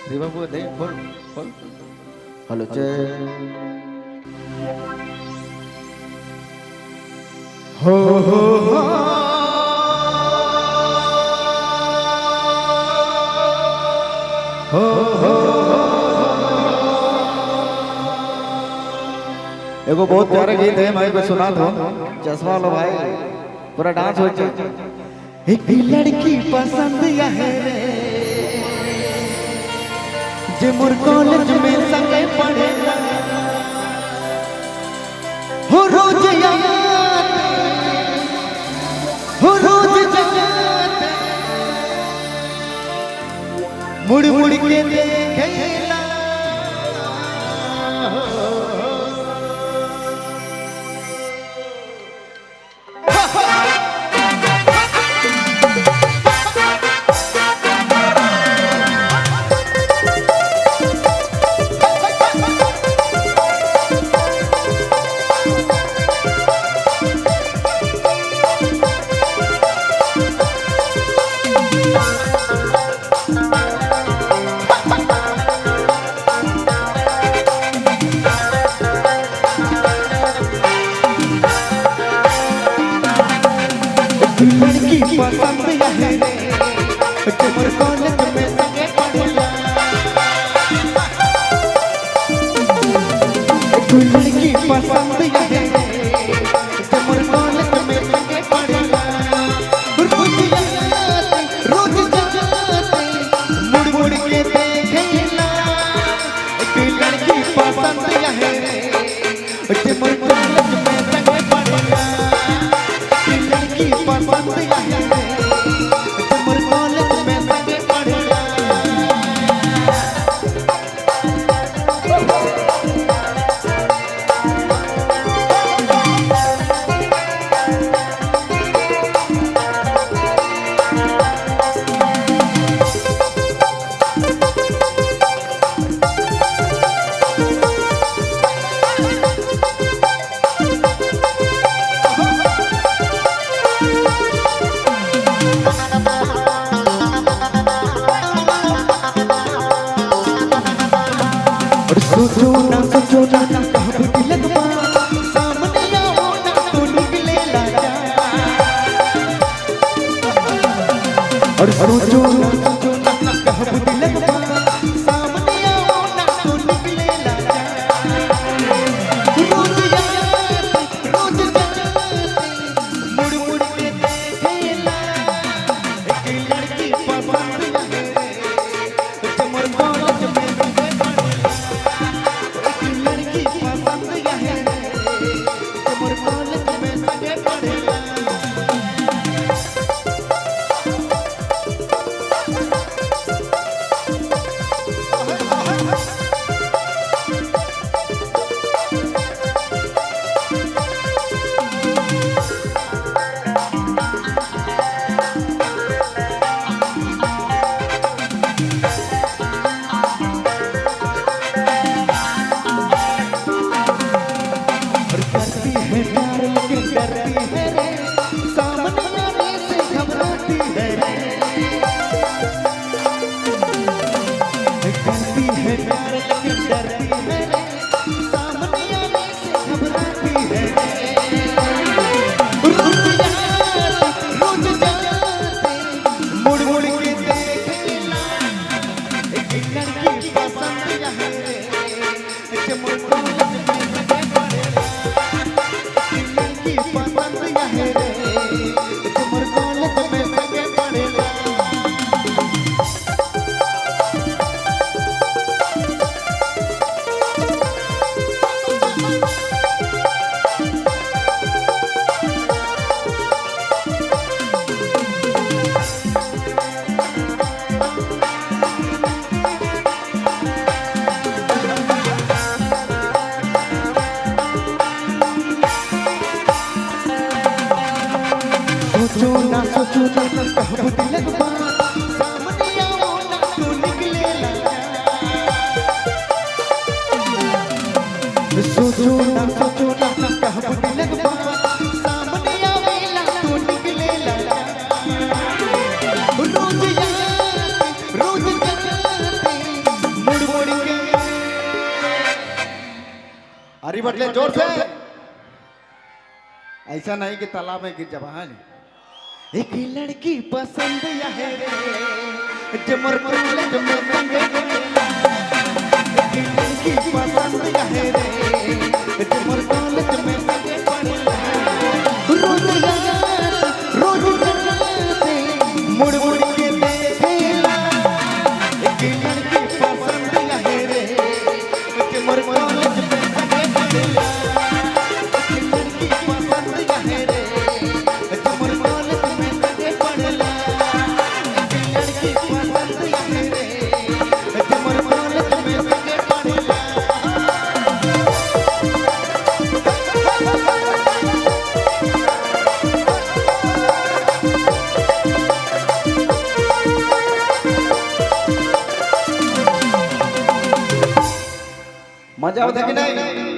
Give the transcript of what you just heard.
बाबू दे बोल बोल हेलो चेक हो हो हो एगो बहुत प्यारा गीत है मैं सुना दो चश्मा लो भाई पूरा डांस हो जाए। एक लड़की पसंद है रे जे मोर कॉलेज में संगे पढ़े हो रोज याद हो रोज जात मुड़ मुड़ के देखेला लड़की पसंद है तुम्हारे कॉलेज में संगे पढ़ेला लड़की पसंद है तुम्हारे कॉलेज में संगे पढ़ेला रोज जाते मुड़ मुड़ के देखेला लड़की पसंद है तुम्हारे कॉलेज में संगे पढ़ेला लड़की पसंद है तुम्हारे कॉलेज में संगे पढ़ेला सोचो ना कब तिलक सामने आओ ना तो निकले लाजा और सोचो ना कब तिलक सामने आओ ना तो निकले लाजा रोज जाते रोज जाते मुड़ मुड़ के देखेला एक लड़की पसंद है तुम्हारे कॉलेज में सोचो ना कब तिलक सामने आओ ना तो निकले लाजा सोचो ना कब तिलक सामने आवे ना तो निकले लाजा रोज जाते तारी बटले जोर से। ऐसा नहीं कि तालाब में गिर जावा। एक लड़की पसंद है रे जमर कॉलेज में संगे एक लड़की पसंद है रे जमर कॉलेज में संगे पढ़ेला रोज लगाते मुड़ मुड़ के देखेला एक लड़की पसंद है रे जमर कॉलेज में संगे पढ़ेला एक लड़की पसंद है रे जमर कॉलेज में संगे पढ़ेला एक लड़की पसंद है रे जमर कॉलेज में संगे पढ़ेला। मजा होता कि नहीं?